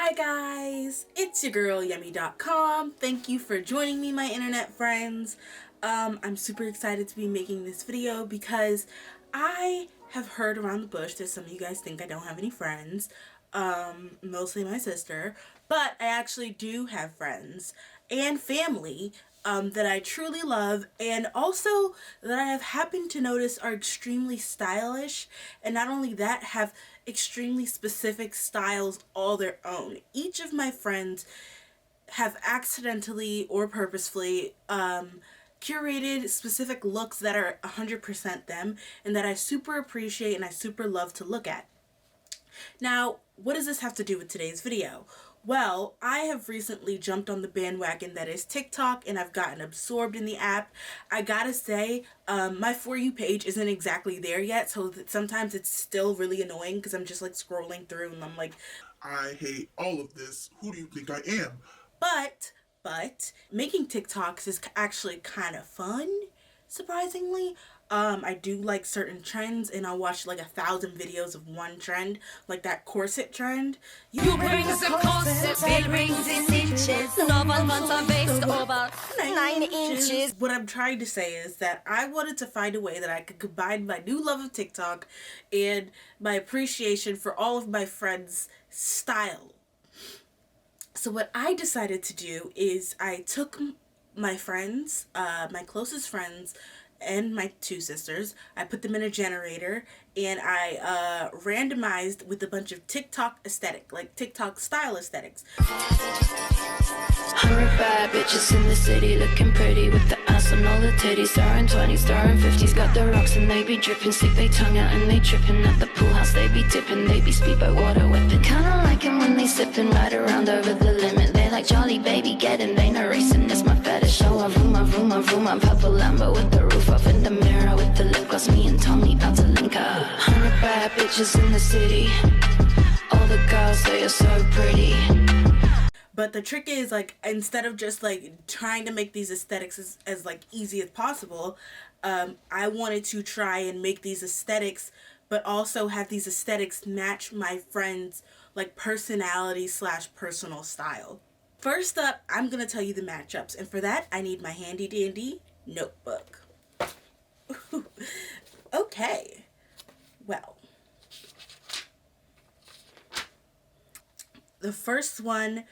Hi guys, it's your girl Yummy.com. Thank you for joining me, my internet friends. I'm super excited to be making this video because I have heard around the bush that some of you guys think I don't have any friends, mostly my sister, but I actually do have friends and family that I truly love, and also that I have happened to notice are extremely stylish, and not only that, have extremely specific styles all their own. Each of my friends have accidentally or purposefully curated specific looks that are 100% them, and that I super appreciate and I super love to look at. Now, what does this have to do with today's video? Well, I have recently jumped on the bandwagon that is TikTok, and I've gotten absorbed in the app. I gotta say, my For You page isn't exactly there yet, so that sometimes it's still really annoying because I'm just like scrolling through and I'm like, I hate all of this. Who do you think I am? But making TikToks is actually kind of fun, surprisingly. I do like certain trends, and I'll watch like 1,000 videos of one trend, like that corset trend. You bring some corset, it rings in inches. Normal ones are based over 9 inches. What I'm trying to say is that I wanted to find a way that I could combine my new love of TikTok and my appreciation for all of my friends' style. So what I decided to do is I took my friends, my closest friends, and my two sisters, I put them in a generator, and I randomized with a bunch of TikTok aesthetic, like TikTok style aesthetics. 100 bad bitches in the city looking pretty with the ass and all the titties, starring 20s, starring 50s, got the rocks and they be dripping, stick they tongue out and they tripping at the pool house, they be dipping, they be speedboat water whipping, kinda like them when they sipping right around over the limit, they like Jolly baby getting, they no racing, it's my fetish, show I vroom, I'm purple Lambo with the roof off in the mirror with the lip gloss, me and Tommy about to link up. 100 bad bitches in the city, all the girls say you're so pretty. But the trick is, like, instead of just like trying to make these aesthetics as like easy as possible, I wanted to try and make these aesthetics, but also have these aesthetics match my friends' like personality / personal style. First up, I'm gonna tell you the matchups, and for that I need my handy dandy notebook. Okay, well, the first one,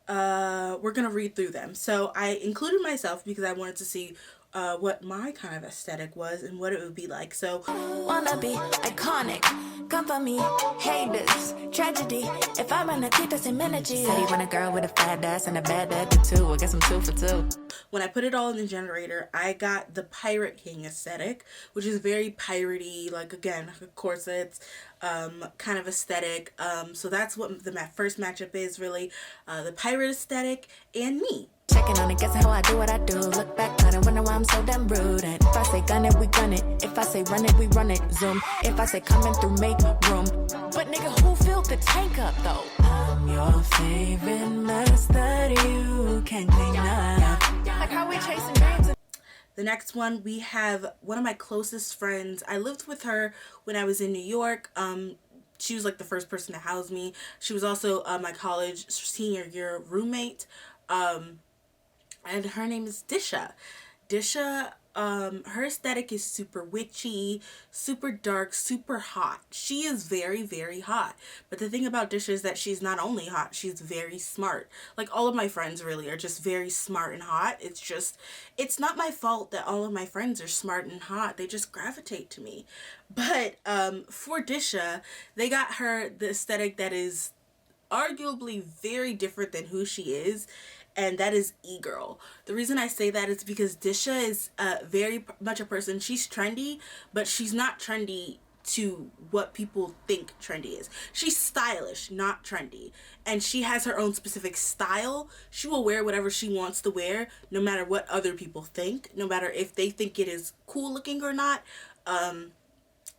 we're gonna read through them. So I included myself because I wanted to see what my kind of aesthetic was and what it would be like. So, wanna be iconic, come for me, haters, tragedy. If I run a keep the same energy. Said he want a girl with a fat ass and a bad attitude. I guess I'm 2 for 2. when I put it all in the generator, I got the Pirate King aesthetic, which is very piratey, like, again, corsets, kind of aesthetic. So that's what the first matchup is, really, the pirate aesthetic and me. Checking on it, guessing how I do what I do. Look back on it, wonder why I'm so damn rude. And if I say gun it, we gun it. If I say run it, we run it. Zoom. If I say coming through, make room. But nigga, who filled the tank up though? I'm your favorite mess that you can clean up. Like how we chasing dreams. The next one, we have one of my closest friends. I lived with her when I was in New York. She was like the first person to house me. She was also my college senior year roommate. And her name is Disha. Disha, her aesthetic is super witchy, super dark, super hot. She is very, very hot. But the thing about Disha is that she's not only hot, she's very smart. Like, all of my friends really are just very smart and hot. It's not my fault that all of my friends are smart and hot. They just gravitate to me. But for Disha, they got her the aesthetic that is arguably very different than who she is, and that is e-girl. The reason I say that is because Disha is very much a person, she's trendy, but she's not trendy to what people think trendy is. She's stylish, not trendy, and she has her own specific style. She will wear whatever she wants to wear, no matter what other people think, no matter if they think it is cool looking or not.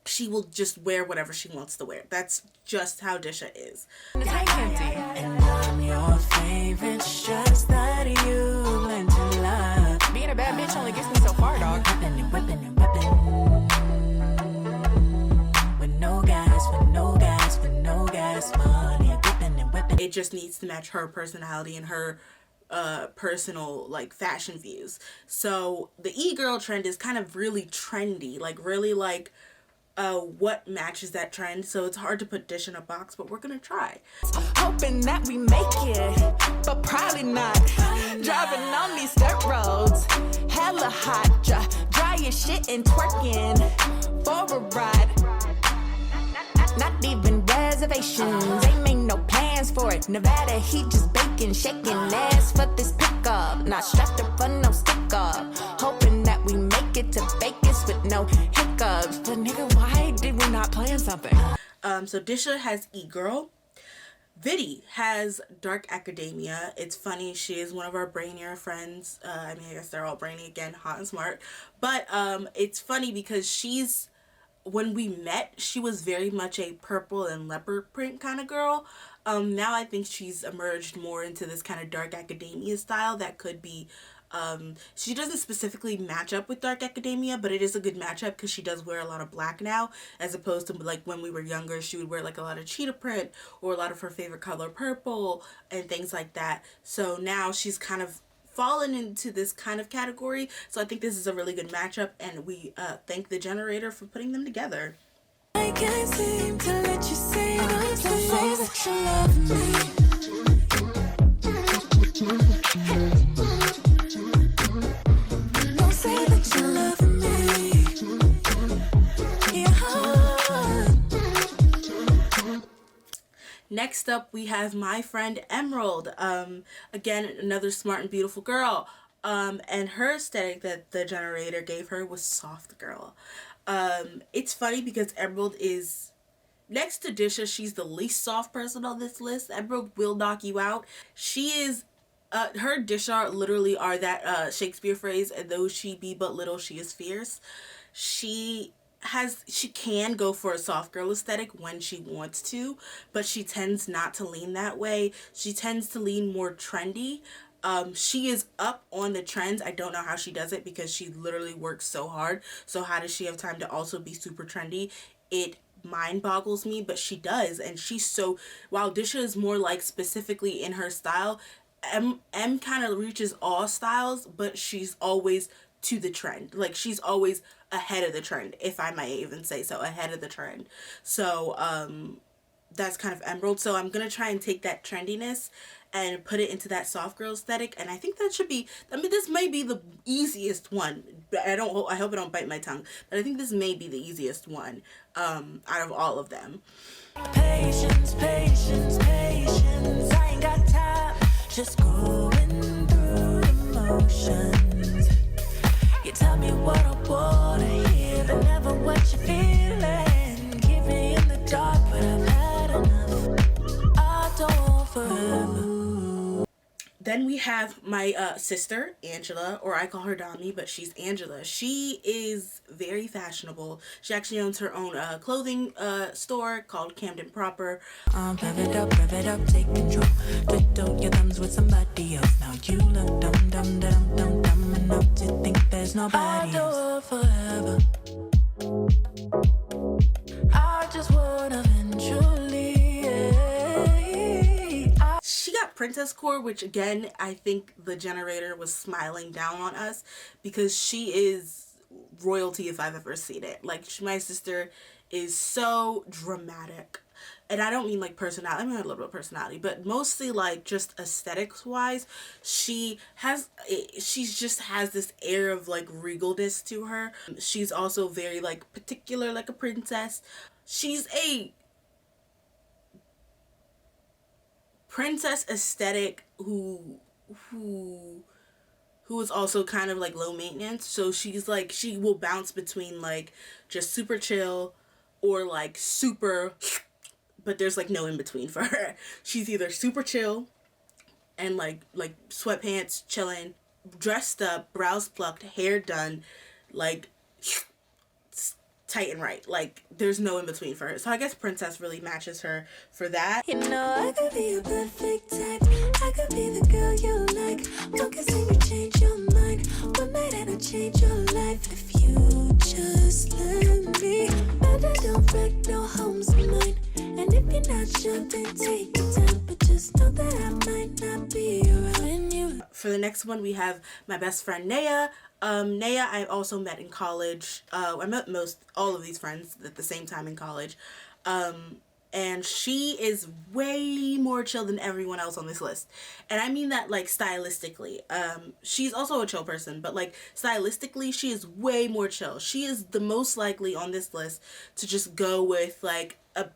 She will just wear whatever she wants to wear. That's just how Disha is. And I'm your favorite, just that you learn to love. Being a bad bitch only gets me so far, dog. Whipping and whipping and whipping. With no gas, money, whipping and whipping. It just needs to match her personality and her personal like fashion views. So the e-girl trend is kind of really trendy, like really like what matches that trend. So it's hard to put Dish in a box, but we're gonna try. Hoping that we make it, but probably not. Driving on these dirt roads, hella hot. Dry your shit and twerking for a ride. Not even reservations, ain't made no plans for it. Nevada, he just baking, shaking ass for this pickup. Not strapped up for no stick up. Hoping that we make it to Vegas with no hiccups. But nigga, why did we not plan something? So Disha has e-girl. Viddy has Dark Academia. It's funny, she is one of our brainier friends. I mean, I guess they're all brainy again, hot and smart. But it's funny because when we met, she was very much a purple and leopard print kind of girl. Now I think she's emerged more into this kind of Dark Academia style that could be, she doesn't specifically match up with Dark Academia, but it is a good matchup because she does wear a lot of black now, as opposed to like when we were younger, she would wear like a lot of cheetah print or a lot of her favorite color purple and things like that. So now she's kind of fallen into this kind of category. So I think this is a really good matchup, and we thank the generator for putting them together. I can't seem to let you say don't say that you love me. Don't say that you love me. Yeah. Next up, we have my friend Emerald. Again, another smart and beautiful girl. And her aesthetic that the generator gave her was soft girl. It's funny because Emerald is, next to Disha, she's the least soft person on this list. Emerald will knock you out. She is, her and Disha literally are that Shakespeare phrase, and though she be but little, she is fierce. She can go for a soft girl aesthetic when she wants to, but she tends not to lean that way. She tends to lean more trendy. She is up on the trends. I don't know how she does it because she literally works so hard. So how does she have time to also be super trendy? It mind boggles me, but she does. And she's so, while Disha is more like specifically in her style, M kind of reaches all styles, but she's always to the trend. Like she's always ahead of the trend, if I might even say so, ahead of the trend. So that's kind of Emerald. So I'm gonna try and take that trendiness and put it into that soft girl aesthetic, and I think that should be, I mean, this may be the easiest one. I hope I don't bite my tongue, but I think this may be the easiest one out of all of them. Patience, patience, patience. I ain't got time. Just going through the motions. You tell me what I wanna hear, but never what you're feeling. Keep me in the dark, but I've had enough. I don't want forever. Then we have my sister, Angela, or I call her Dami, but she's Angela. She is very fashionable. She actually owns her own clothing store called Camden Proper. Rev it up, take control. Twiddle your thumbs with somebody else. Now you look dumb, dumb, dumb, dumb, dumb enough to think there's nobody else. Forever. I just want eventually. She got Princesscore, which again, I think the generator was smiling down on us because she is royalty if I've ever seen it. Like, my sister is so dramatic. And I don't mean like personality, I mean a little bit of personality, but mostly like just aesthetics wise, she just has this air of like regalness to her. She's also very like particular, like a princess. She's a princess aesthetic who is also kind of like low maintenance. So she's like, she will bounce between like just super chill or like super, but there's like no in between for her. She's either super chill and like sweatpants, chilling, dressed up, brows plucked, hair done, like tight and right. Like there's no in between for her. So I guess princess really matches her for that. You know I could be a perfect type. I could be the girl you like. Focusing to change your mind. One night and I'll change your life if you just let me. But I don't wreck no homes of mine. And if you're not sure, then take your time. But just For the next one, we have my best friend Naya. Naya I also met in college. I met all of these friends at the same time in college. And she is way more chill than everyone else on this list. And I mean that like stylistically. She's also a chill person, but like stylistically, she is way more chill. She is the most likely on this list to just go with like a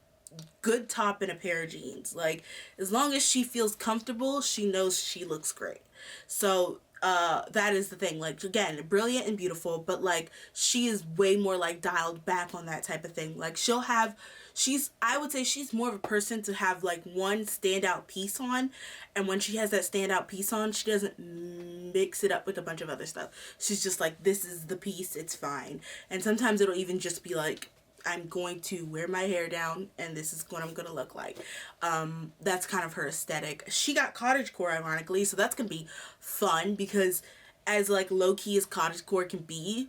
good top and a pair of jeans. Like, as long as she feels comfortable, she knows she looks great. So that is the thing. Like, again, brilliant and beautiful, but like she is way more like dialed back on that type of thing. Like, I would say she's more of a person to have like one standout piece on, and when she has that standout piece on, she doesn't mix it up with a bunch of other stuff. She's just like, this is the piece, it's fine. And sometimes it'll even just be like, I'm going to wear my hair down and this is what I'm going to look like. That's kind of her aesthetic. She got cottagecore, ironically, so that's going to be fun because as like low-key as cottagecore can be,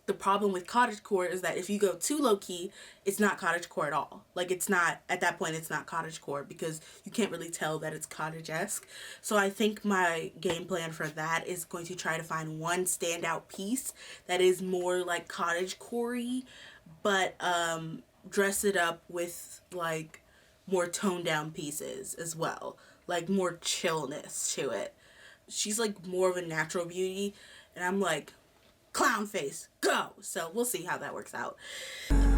the problem with cottagecore is that if you go too low-key, it's not cottagecore at all. Like, it's not, at that point, it's not cottagecore because you can't really tell that it's cottage-esque. So I think my game plan for that is going to try to find one standout piece that is more like cottagecore-y, but dress it up with like more toned down pieces as well, like more chillness to it. She's like more of a natural beauty, and I'm like, clown face, go. So we'll see how that works out.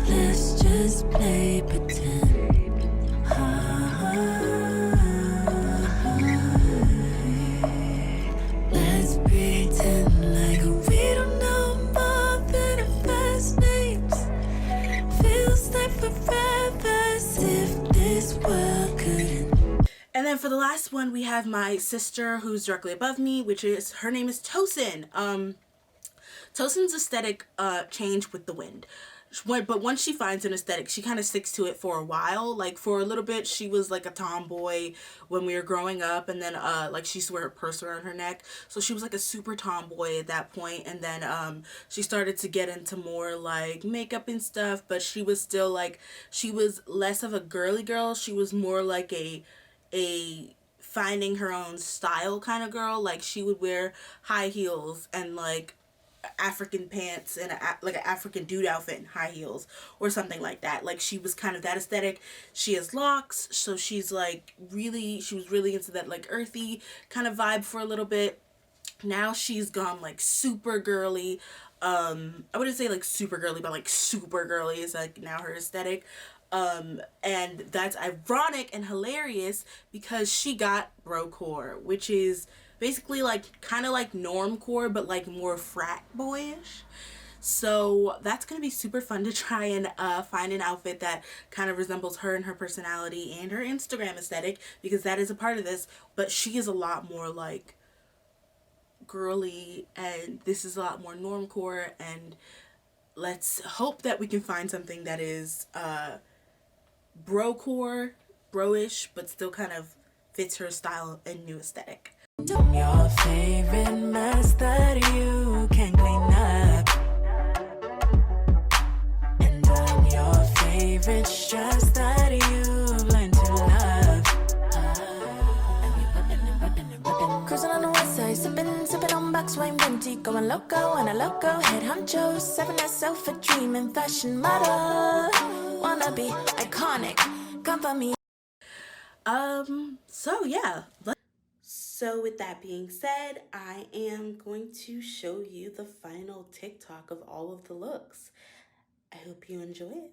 Let's just play pretend. Let's pretend like we don't know more than our first names. Feels like forever, as if this world couldn't. And then for the last one, we have my sister who's directly above me, which is, her name is Tosin. Tosin's aesthetic changed with the wind. But once she finds an aesthetic, she kind of sticks to it for a while. Like, for a little bit, she was like a tomboy when we were growing up, and then like she used to wear her purse around her neck, so she was like a super tomboy at that point. And then she started to get into more like makeup and stuff, but she was still like, she was less of a girly girl. She was more like a finding her own style kind of girl. Like, she would wear high heels and like African pants and like an African dude outfit and high heels or something like that. Like, she was kind of that aesthetic. She has locks, so she's like she was really into that like earthy kind of vibe for a little bit. Now she's gone like super girly. I wouldn't say like super girly, but like super girly is like now her aesthetic. And that's ironic and hilarious because she got brocore, which is basically like kind of like normcore, but like more frat boyish. So that's gonna be super fun to try and find an outfit that kind of resembles her and her personality and her Instagram aesthetic, because that is a part of this. But she is a lot more like girly, and this is a lot more normcore. And let's hope that we can find something that is brocore, bro-ish, but still kind of fits her style and new aesthetic. I'm your favorite mess that you can clean up, and I'm your favorite stress that you've learned to love. Cruising on the west side, sipping on box wine, venti, going loco on a loco head honcho, serving herself a dream and fashion model. Wanna be iconic, come for me. So yeah. So with that being said, I am going to show you the final TikTok of all of the looks. I hope you enjoy it.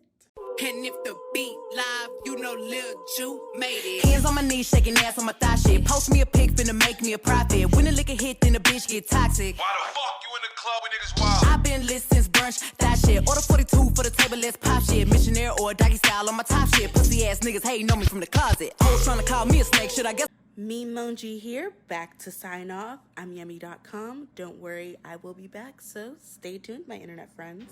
And if the beat live, you know Lil Ju made it. Hands on my knees, shaking ass on my thigh shit. Post me a pic, finna make me a profit. When the liquor hit, then the bitch get toxic. Why the fuck you in the club when niggas wild? I've been lit since brunch, that shit. Order 42 for the table, let's pop shit. Missionary or doggy style on my top shit. Pussy ass niggas hating on me from the closet. Hoes trying to call me a snake, should I guess? Me Monji here, back to sign off. I'm yummy.com. Don't worry, I will be back, so stay tuned, my internet friends.